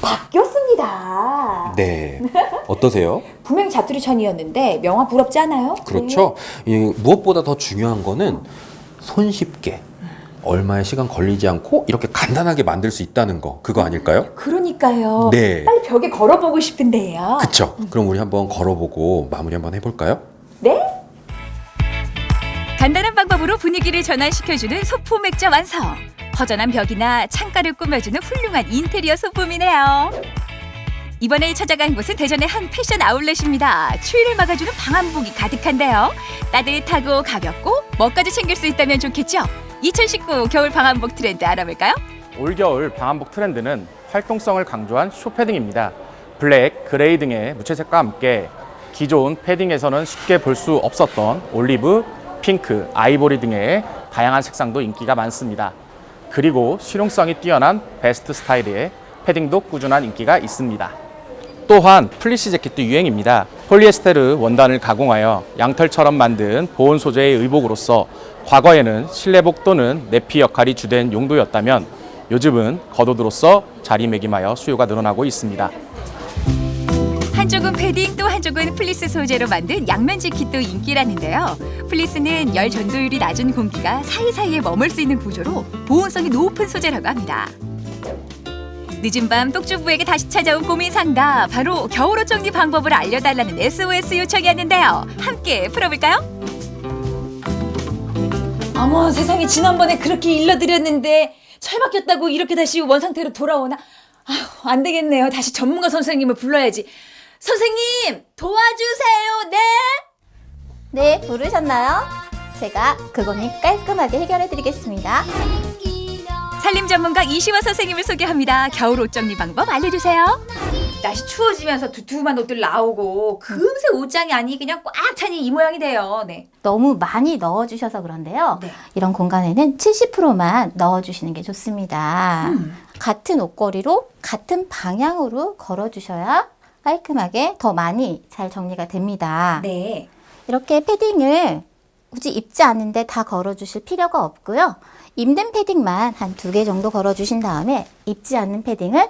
바뀌었습니다. 네. 어떠세요? 분명히 자투리 천이었는데 명화 부럽지 않아요? 그렇죠. 무엇보다 더 중요한 거는 손쉽게 얼마의 시간 걸리지 않고 이렇게 간단하게 만들 수 있다는 거, 그거 아닐까요? 그러니까요. 네. 빨리 벽에 걸어보고 싶은데요. 그쵸? 그럼 우리 한번 걸어보고 마무리 한번 해볼까요? 네? 간단한 방법으로 분위기를 전환시켜주는 소품 액자 완성. 허전한 벽이나 창가를 꾸며주는 훌륭한 인테리어 소품이네요. 이번에 찾아간 곳은 대전의 한 패션 아울렛입니다. 추위를 막아주는 방한복이 가득한데요. 따뜻하고 가볍고 뭐까지 챙길 수 있다면 좋겠죠? 2019 겨울 방한복 트렌드 알아볼까요? 올겨울 방한복 트렌드는 활동성을 강조한 쇼패딩입니다. 블랙, 그레이 등의 무채색과 함께 기존 패딩에서는 쉽게 볼 수 없었던 올리브, 핑크, 아이보리 등의 다양한 색상도 인기가 많습니다. 그리고 실용성이 뛰어난 베스트 스타일의 패딩도 꾸준한 인기가 있습니다. 또한 플리시 재킷도 유행입니다. 폴리에스테르 원단을 가공하여 양털처럼 만든 보온 소재의 의복으로서 과거에는 실내복 또는 내피 역할이 주된 용도였다면 요즘은 겉옷으로서 자리매김하여 수요가 늘어나고 있습니다. 한쪽은 패딩 또 한쪽은 플리스 소재로 만든 양면 재킷도 인기라는데요. 플리스는 열 전도율이 낮은 공기가 사이사이에 머물 수 있는 구조로 보온성이 높은 소재라고 합니다. 늦은 밤 똑주부에게 다시 찾아온 고민 상담, 바로 겨울옷 정리 방법을 알려달라는 SOS 요청이었는데요. 함께 풀어볼까요? 어머 세상에, 지난번에 그렇게 일러드렸는데 철 바뀌었다고 이렇게 다시 원상태로 돌아오나? 아휴, 안 되겠네요. 다시 전문가 선생님을 불러야지. 선생님 도와주세요. 네? 네, 부르셨나요? 제가 그거는 깔끔하게 해결해 드리겠습니다. 살림 전문가 이시원 선생님을 소개합니다. 겨울 옷 정리 방법 알려주세요. 날씨 추워지면서 두툼한 옷들 나오고 금세 옷장이 아니 그냥 꽉 차니 이 모양이 돼요. 네. 너무 많이 넣어주셔서 그런데요. 이런 공간에는 70%만 넣어주시는 게 좋습니다. 같은 옷걸이로 같은 방향으로 걸어주셔야 깔끔하게 더 많이 잘 정리가 됩니다. 네. 이렇게 패딩을 굳이 입지 않는데 다 걸어주실 필요가 없고요. 입는 패딩만 한 2개 정도 걸어주신 다음에 입지 않는 패딩을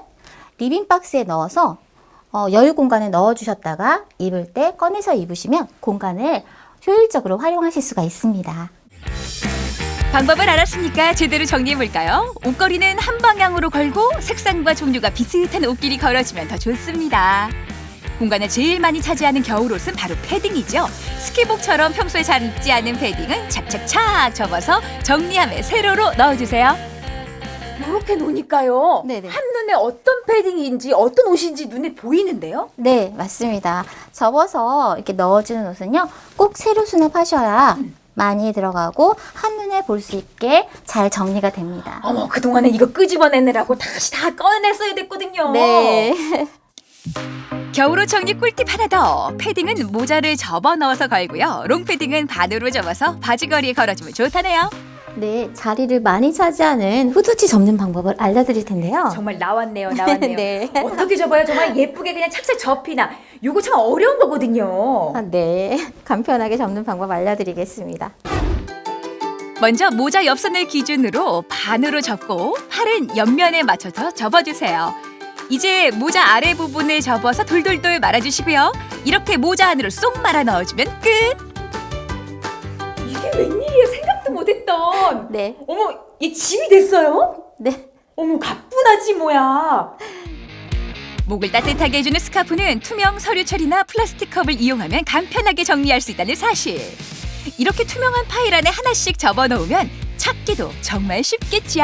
리빙박스에 넣어서 여유 공간에 넣어주셨다가 입을 때 꺼내서 입으시면 공간을 효율적으로 활용하실 수가 있습니다. 방법을 알았으니까 제대로 정리해볼까요? 옷걸이는 한 방향으로 걸고 색상과 종류가 비슷한 옷끼리 걸어주면 더 좋습니다. 공간을 제일 많이 차지하는 겨울옷은 바로 패딩이죠. 스키복처럼 평소에 잘 입지 않은 패딩은 착착착 접어서 정리함에 세로로 넣어주세요. 이렇게 놓으니까요. 한눈에 어떤 패딩인지 어떤 옷인지 눈에 보이는데요? 네, 맞습니다. 접어서 이렇게 넣어주는 옷은요, 꼭 세로 수납하셔야 많이 들어가고 한눈에 볼 수 있게 잘 정리가 됩니다. 어머, 그동안에 이거 끄집어내느라고 다시 다 꺼냈어야 됐거든요. 네. 겨울옷 정리 꿀팁 하나 더. 패딩은 모자를 접어 넣어서 걸고요. 롱패딩은 반으로 접어서 바지걸이에 걸어주면 좋다네요. 네, 자리를 많이 차지하는 후드티 접는 방법을 알려드릴 텐데요. 정말 나왔네요. 네. 어떻게 접어요? 정말 예쁘게 그냥 착착 접히나. 이거 참 어려운 거거든요. 네, 간편하게 접는 방법 알려드리겠습니다. 먼저 모자 옆선을 기준으로 반으로 접고 팔은 옆면에 맞춰서 접어주세요. 이제 모자 아래 부분을 접어서 돌돌돌 말아주시고요. 이렇게 모자 안으로 쏙 말아 넣어주면 끝! 이게 웬일이에요? 생각도 못했던. 네. 어머, 이 짐이 됐어요? 네. 어머, 가뿐하지 뭐야. 목을 따뜻하게 해주는 스카프는 투명 서류 처리나 플라스틱 컵을 이용하면 간편하게 정리할 수 있다는 사실. 이렇게 투명한 파일 안에 하나씩 접어놓으면 찾기도 정말 쉽겠죠.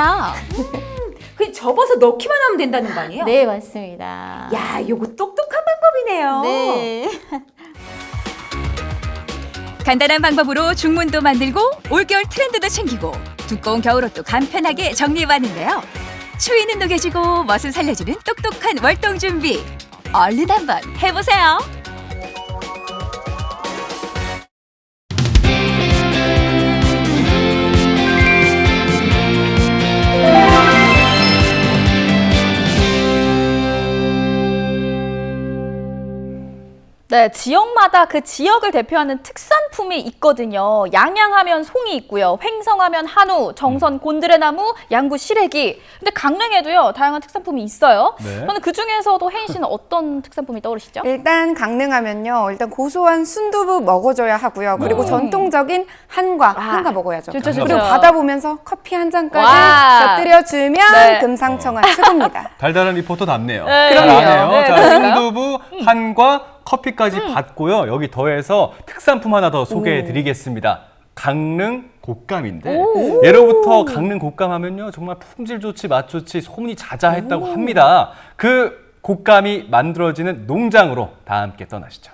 그냥 접어서 넣기만 하면 된다는 거 아니에요? 네, 맞습니다. 야, 요거 똑똑한 방법이네요. 네. 간단한 방법으로 중문도 만들고 올겨울 트렌드도 챙기고 두꺼운 겨울옷도 간편하게 정리해봤는데요. 추위는 녹여주고 멋은 살려주는 똑똑한 월동 준비. 얼른 한번 해보세요. 네, 지역마다 그 지역을 대표하는 특산품이 있거든요. 양양하면 송이 있고요. 횡성하면 한우, 정선 곤드레나무, 양구 시래기. 근데 강릉에도요, 다양한 특산품이 있어요. 네. 저는 그 중에서도 혜인 씨는 어떤 특산품이 떠오르시죠? 일단 강릉하면요. 일단 고소한 순두부 먹어줘야 하고요. 그리고 전통적인 한과 먹어야죠. 좋죠. 그리고 바다 보면서 커피 한 잔까지 와. 곁들여주면 네. 금상첨화 최고입니다. 달달한 리포터답네요. 네. 잘하네요. 그럼요. 자, 네. 순두부, 한과, 커피까지 받고요. 여기 더해서 특산품 하나 더 소개해드리겠습니다. 강릉 곶감인데 오. 예로부터 강릉 곶감 하면요 정말 품질 좋지 맛 좋지 소문이 자자했다고 합니다. 그 곶감이 만들어지는 농장으로 다 함께 떠나시죠.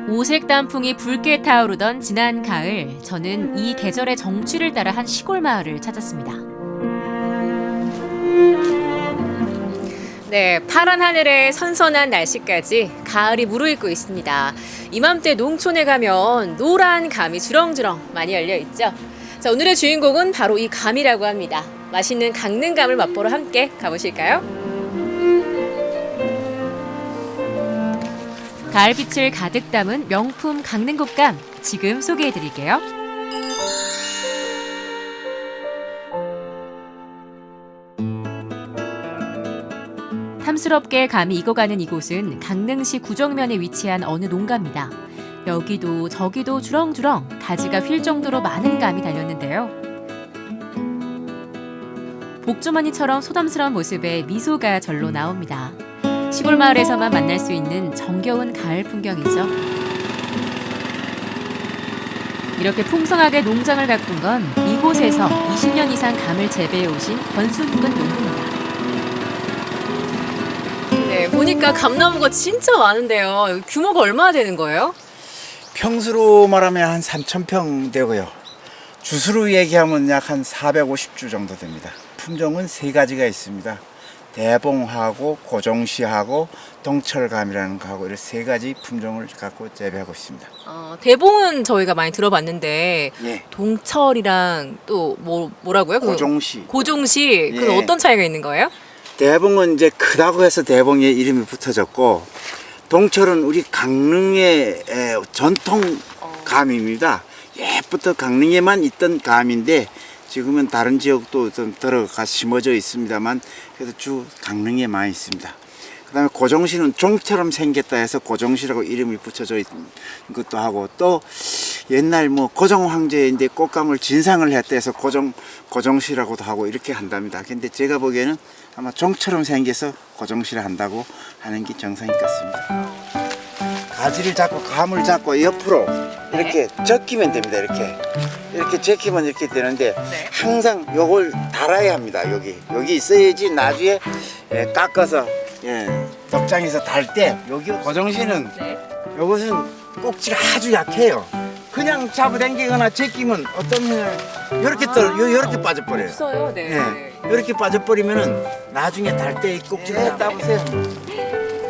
오색 단풍이 붉게 타오르던 지난 가을, 저는 이 계절의 정취를 따라 한 시골 마을을 찾았습니다. 네, 파란 하늘에 선선한 날씨까지 가을이 무르익고 있습니다. 이맘때 농촌에 가면 노란 감이 주렁주렁 많이 열려 있죠. 자, 오늘의 주인공은 바로 이 감이라고 합니다. 맛있는 강릉감을 맛보러 함께 가보실까요? 가을빛을 가득 담은 명품 강릉 곶감, 지금 소개해드릴게요. 탐스럽게 감이 익어가는 이곳은 강릉시 구정면에 위치한 어느 농가입니다. 여기도 저기도 주렁주렁 가지가 휠 정도로 많은 감이 달렸는데요. 복주머니처럼 소담스러운 모습에 미소가 절로 나옵니다. 시골 마을에서만 만날 수 있는 정겨운 가을 풍경이죠. 이렇게 풍성하게 농장을 가꾼 건 이곳에서 20년 이상 감을 재배해 오신 권순근 농부입니다. 네, 보니까 감나무가 진짜 많은데요. 규모가 얼마나 되는 거예요? 평수로 말하면 한 3,000평 되고요. 주수로 얘기하면 약 한 450주 정도 됩니다. 품종은 3가지가 있습니다. 대봉하고 고종시하고 동철감이라는 거하고 이렇게 3가지 품종을 갖고 재배하고 있습니다. 대봉은 저희가 많이 들어봤는데 예. 동철이랑 또 뭐라고요? 고종시. 고종시. 그건 예. 어떤 차이가 있는 거예요? 대봉은 이제 크다고 해서 대봉의 이름이 붙어졌고 동철은 우리 강릉의 전통 감입니다. 옛부터 강릉에만 있던 감인데 지금은 다른 지역도 좀 들어가 심어져 있습니다만 그래도 주 강릉에 많이 있습니다. 그다음에 고정시는 종처럼 생겼다 해서 고정시라고 이름이 붙여져 있는 것도 하고, 또 옛날 뭐 고종 황제인데 꽃감을 진상을 했다 해서 고정시라고도 하고 이렇게 한답니다. 근데 제가 보기에는 아마 종처럼 생겨서 고정시를 한다고 하는 게 정상일 것 같습니다. 가지를 잡고 감을 잡고 옆으로 이렇게 적기면 됩니다. 이렇게 적히면 이렇게 되는데, 항상 요걸 달아야 합니다. 여기 있어야지 나중에 깎아서 덕장에서 달 때, 여기 고정시는 요것은 꼭지가 아주 약해요. 그냥 잡아당기거나 제끼면 어떤 이렇게 빠져버려요. 없어요. 네. 이렇게 빠져버리면은 나중에 달 때 이 꼭지를 따보세요.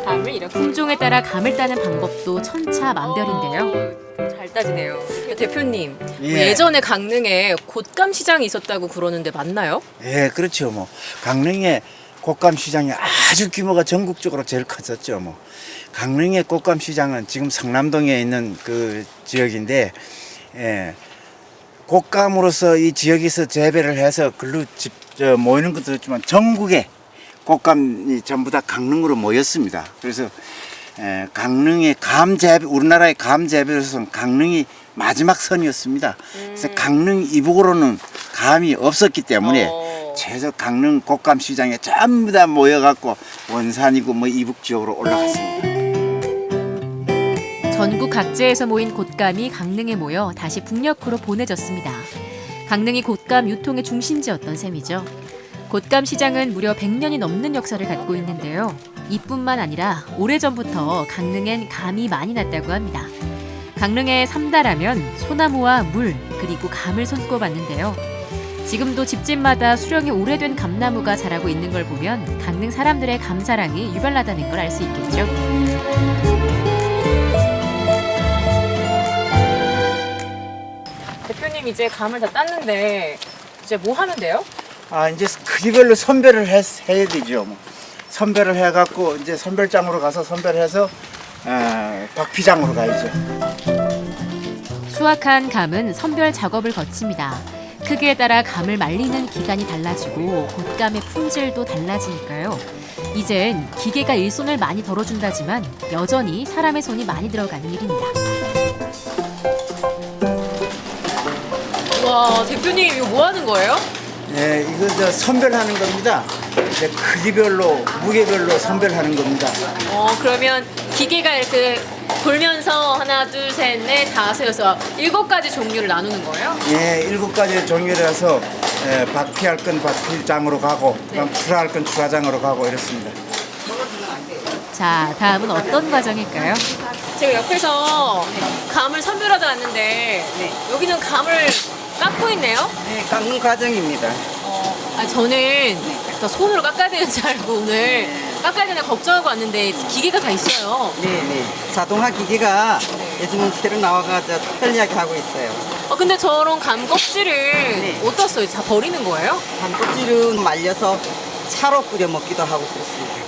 감을 이렇게 품종에 따라 감을 따는 방법도 천차만별인데요. 잘 따지네요. 대표님, 예. 예전에 강릉에 곶감 시장이 있었다고 그러는데 맞나요? 예, 그렇죠. 뭐 강릉의 곶감 시장이 아주 규모가 전국적으로 제일 컸었죠. 뭐 강릉의 곶감 시장은 지금 성남동에 있는 그 지역인데, 곶감으로서 이 지역에서 재배를 해서 글로 모이는 것도 있지만 전국에 곶감이 전부 다 강릉으로 모였습니다. 그래서 강릉의 감 재배, 우리나라의 감 재배로서는 강릉이 마지막 선이었습니다. 그래서 강릉 이북으로는 감이 없었기 때문에 최소 강릉 곶감 시장에 전부 다 모여갖고 원산이고 뭐 이북 지역으로 올라갔습니다. 전국 각지에서 모인 곶감이 강릉에 모여 다시 북녘으로 보내졌습니다. 강릉이 곶감 유통의 중심지였던 셈이죠. 곶감 시장은 무려 100년이 넘는 역사를 갖고 있는데요. 이뿐만 아니라 오래전부터 강릉엔 감이 많이 났다고 합니다. 강릉의 삼다라면 소나무와 물, 그리고 감을 손꼽았는데요. 지금도 집집마다 수령이 오래된 감나무가 자라고 있는 걸 보면 강릉 사람들의 감사랑이 유별나다는 걸 알 수 있겠죠. 대표님 이제 감을 다 땄는데 이제 뭐 하면 돼요? 이제 크기별로 선별을 해야 되죠. 뭐. 선별을 해갖고 이제 선별장으로 가서 선별해서 박피장으로 가야죠. 수확한 감은 선별 작업을 거칩니다. 크기에 따라 감을 말리는 기간이 달라지고 곶감의 품질도 달라지니까요. 이젠 기계가 일손을 많이 덜어준다지만 여전히 사람의 손이 많이 들어가는 일입니다. 와, 대표님 이거 뭐 하는 거예요? 네, 이거 선별하는 겁니다. 이제 크기별로, 무게별로 선별하는 겁니다. 그러면 기계가 이렇게 돌면서 하나, 둘, 셋, 넷, 다섯, 여섯, 7가지 종류를 나누는 거예요? 예, 7가지 종류를 해서 박피할 건 박피장으로 가고, 그럼 출하할 건 출하장으로 가고 이렇습니다. 자, 다음은 어떤 과정일까요? 제가 옆에서 감을 선별하다 왔는데 여기는 감을 깎고 있네요? 네, 깎는 과정입니다. 저는 더 손으로 깎아야 되는 줄 알고 오늘 깎아야 되나 걱정하고 왔는데 기계가 다 있어요. 네. 자동화 기계가 요즘은 새로 나와가지고 편리하게 하고 있어요. 근데 저런 감 껍질을 어디다 써요? 다 버리는 거예요? 감 껍질은 말려서 차로 끓여 먹기도 하고 그렇습니다.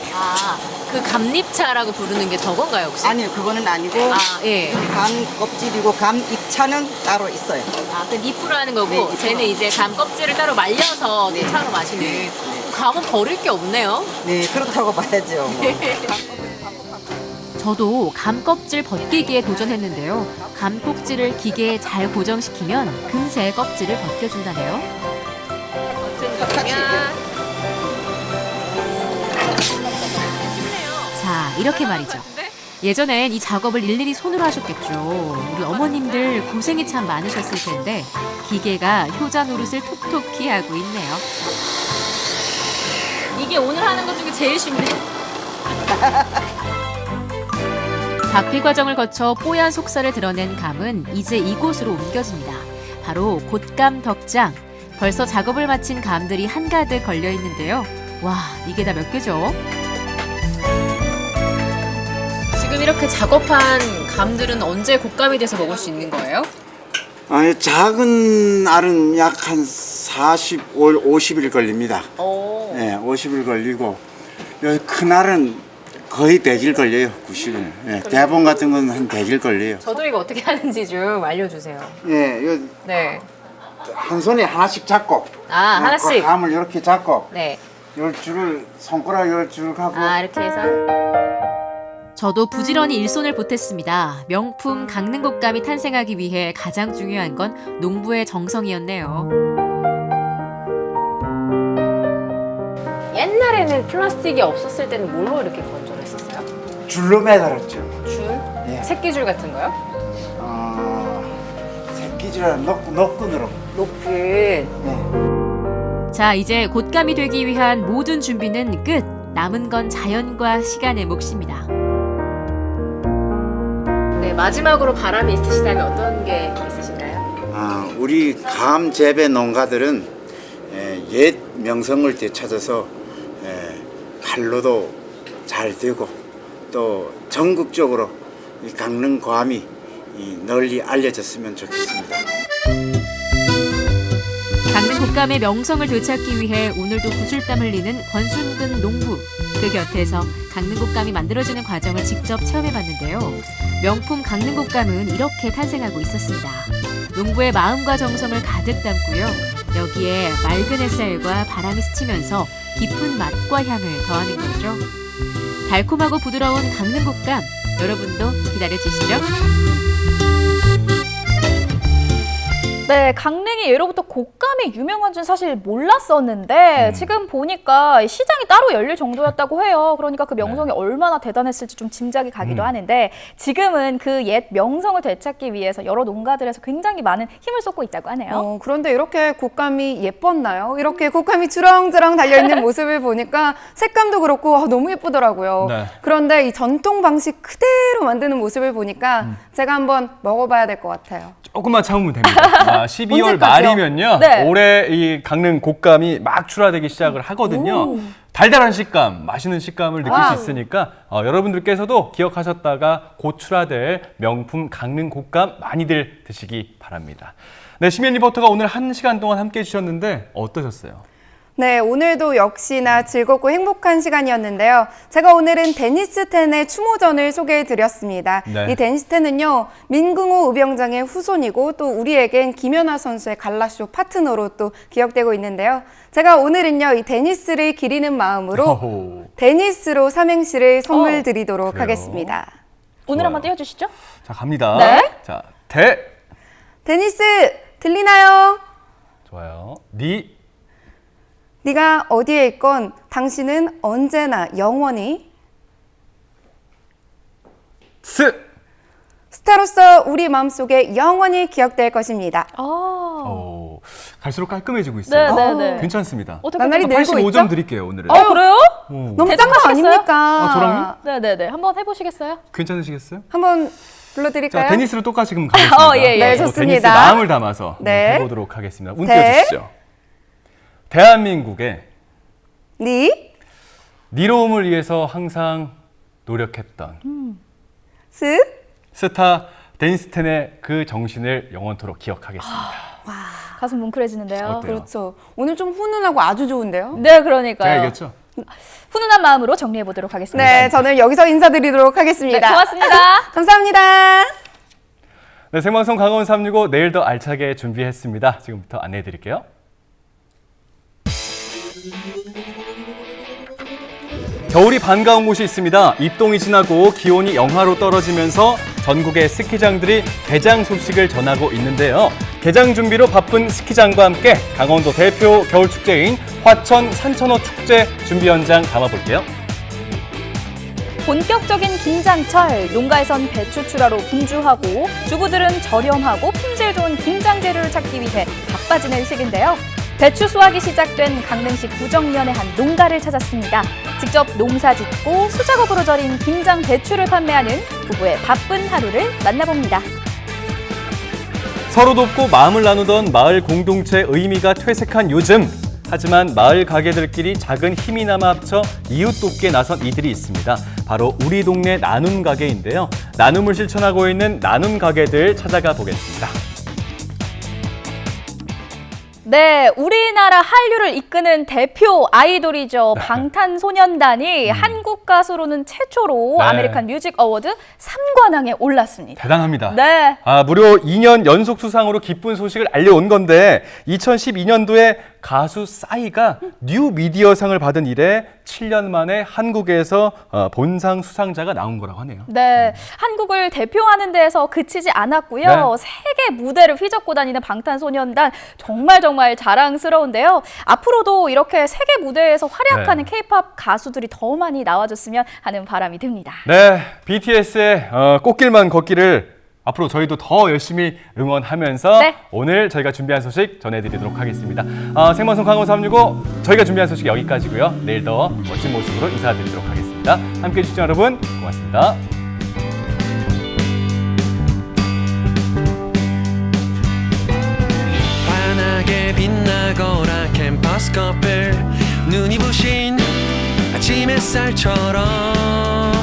그 감잎차라고 부르는 게 저건가요 혹시? 아니요, 그거는 아니고 예. 감 껍질이고 감 잎차는 따로 있어요. 그 잎으로 하는 거고 쟤는 이제 감 껍질을 따로 말려서 차로 마시는. 감은 버릴 게 없네요. 네, 그렇다고 봐야죠. 저도 감 껍질 벗기기에 도전했는데요. 감 꼭지를 기계에 잘 고정시키면 금세 껍질을 벗겨준다네요. 자, 이렇게 말이죠. 예전엔 이 작업을 일일이 손으로 하셨겠죠. 우리 어머님들 고생이 참 많으셨을 텐데 기계가 효자 노릇을 톡톡히 하고 있네요. 이게 오늘 하는 것 중에 제일 쉽네요. 박피 과정을 거쳐 뽀얀 속살을 드러낸 감은 이제 이곳으로 옮겨집니다. 바로 곶감 덕장. 벌써 작업을 마친 감들이 한가득 걸려 있는데요. 와, 이게 다 몇 개죠? 지금 이렇게 작업한 감들은 언제 곶감이 돼서 먹을 수 있는 거예요? 작은 알은 약 한 50일 걸립니다. 네, 50일 걸리고 큰 알은 거의 100일 걸려요. 90일. 네, 대본 같은 건 한 100일 걸려요. 저도 이거 어떻게 하는지 좀 알려주세요. 한 손에 하나씩 잡고 하나씩? 감을 이렇게 잡고 10줄을 손가락 10줄 하고 이렇게 해서 저도 부지런히 일손을 보탰습니다. 명품 강릉곶감이 탄생하기 위해 가장 중요한 건 농부의 정성이었네요. 옛날에는 플라스틱이 없었을 때는 뭘로 이렇게 건조를 했었어요? 줄로 매달았죠. 줄? 예. 새끼줄 같은 거요? 새끼줄 노끈으로. 노끈. 자, 이제 곶감이 되기 위한 모든 준비는 끝. 남은 건 자연과 시간의 몫입니다. 네, 마지막으로 바람이 있으시다면 어떤 게 있으신가요? 우리 감 재배 농가들은 옛 명성을 되찾아서 판로도 잘 되고 또 전국적으로 이 강릉-괌이 널리 알려졌으면 좋겠습니다. 강릉곶감의 명성을 되찾기 위해 오늘도 구슬땀 흘리는 권순근 농부. 그 곁에서 강릉곶감이 만들어지는 과정을 직접 체험해봤는데요. 명품 강릉곶감은 이렇게 탄생하고 있었습니다. 농부의 마음과 정성을 가득 담고요. 여기에 맑은 햇살과 바람이 스치면서 깊은 맛과 향을 더하는 거죠. 달콤하고 부드러운 강릉곶감, 여러분도 기다려주시죠. 네, 강릉이 예로부터 곶감이 유명한 줄 사실 몰랐었는데 지금 보니까 시장이 따로 열릴 정도였다고 해요. 그러니까 그 명성이 얼마나 대단했을지 좀 짐작이 가기도 하는데 지금은 그 옛 명성을 되찾기 위해서 여러 농가들에서 굉장히 많은 힘을 쏟고 있다고 하네요. 그런데 이렇게 곶감이 예뻤나요? 이렇게 곶감이 주렁주렁 달려있는 모습을 보니까 색감도 그렇고 너무 예쁘더라고요. 네. 그런데 이 전통 방식 그대로 만드는 모습을 보니까 제가 한번 먹어봐야 될 것 같아요. 조금만 참으면 됩니다. 12월 언제까지요? 말이면요. 네. 올해 이 강릉 곶감이 막 출하되기 시작을 하거든요. 달달한 식감, 맛있는 식감을 느낄 수 있으니까 여러분들께서도 기억하셨다가 곧 출하될 명품 강릉 곶감 많이들 드시기 바랍니다. 네, 심연 리포터가 오늘 1시간 동안 함께 해주셨는데 어떠셨어요? 네, 오늘도 역시나 즐겁고 행복한 시간이었는데요. 제가 오늘은 데니스텐의 추모전을 소개해드렸습니다. 네. 이 데니스텐은요, 민궁호 의병장의 후손이고 또 우리에겐 김연아 선수의 갈라쇼 파트너로 또 기억되고 있는데요. 제가 오늘은요, 이 데니스를 기리는 마음으로 데니스로 삼행시를 선물 드리도록 하겠습니다. 오늘 한번 띄워주시죠. 자, 갑니다. 네. 자, 데니스, 들리나요? 좋아요. 네가 어디에 있건 당신은 언제나 영원히 스타로서 우리 마음속에 영원히 기억될 것입니다. 갈수록 깔끔해지고 있어요. 네. 괜찮습니다. 나날이 늘고 85점 있죠? 드릴게요, 오늘은. 그래요? 너무 짠 거 아닙니까? 저랑요? 네네네. 한번 해보시겠어요? 괜찮으시겠어요? 한번 불러드릴까요? 자, 데니스로 똑같이 그럼 가겠습니다. 예. 네, 좋습니다. 데니스 마음을 담아서 네. 해보도록 하겠습니다. 운 띄워주시죠. 대한민국의 니로움을 위해서 항상 노력했던 스타 데니스텐의 그 정신을 영원토록 기억하겠습니다. 가슴 뭉클해지는데요. 어때요? 그렇죠. 오늘 좀 훈훈하고 아주 좋은데요? 네, 그러니까요. 제가 이겼죠? 훈훈한 마음으로 정리해보도록 하겠습니다. 네, 저는 여기서 인사드리도록 하겠습니다. 네, 고맙습니다. 감사합니다. 네, 생방송 강원 365 내일 더 알차게 준비했습니다. 지금부터 안내해드릴게요. 겨울이 반가운 곳이 있습니다. 입동이 지나고 기온이 영하로 떨어지면서 전국의 스키장들이 개장 소식을 전하고 있는데요. 개장 준비로 바쁜 스키장과 함께 강원도 대표 겨울축제인 화천 산천어 축제 준비 현장 담아볼게요. 본격적인 김장철, 농가에선 배추 출하로 분주하고 주부들은 저렴하고 품질 좋은 김장 재료를 찾기 위해 바빠지는 시기인데요. 배추 수확이 시작된 강릉시 구정면의 한 농가를 찾았습니다. 직접 농사 짓고 수작업으로 절인 김장 배추를 판매하는 부부의 바쁜 하루를 만나봅니다. 서로 돕고 마음을 나누던 마을 공동체의 의미가 퇴색한 요즘. 하지만 마을 가게들끼리 작은 힘이나마 합쳐 이웃 돕기에 나선 이들이 있습니다. 바로 우리 동네 나눔 가게인데요. 나눔을 실천하고 있는 나눔 가게들 찾아가 보겠습니다. 네, 우리나라 한류를 이끄는 대표 아이돌이죠. 방탄소년단이 한국 가수로는 최초로 네. 아메리칸 뮤직 어워드 3관왕에 올랐습니다. 대단합니다. 네. 무려 2년 연속 수상으로 기쁜 소식을 알려온 건데 2012년도에 가수 싸이가 뉴 미디어상을 받은 이래 7년 만에 한국에서 본상 수상자가 나온 거라고 하네요. 네, 한국을 대표하는 데에서 그치지 않았고요. 네. 세계 무대를 휘젓고 다니는 방탄소년단 정말 자랑스러운데요. 앞으로도 이렇게 세계 무대에서 활약하는 K-팝 가수들이 더 많이 나와줬으면 하는 바람이 듭니다. 네, BTS의 꽃길만 걷기를 앞으로 저희도 더 열심히 응원하면서 네. 오늘 저희가 준비한 소식 전해드리도록 하겠습니다. 생방송 강원 365 저희가 준비한 소식 여기까지고요. 내일 더 멋진 모습으로 인사드리도록 하겠습니다. 함께해 주신 여러분 고맙습니다. 환하게 빛나거라 캠퍼스 커플 눈이 부신 아침 햇살처럼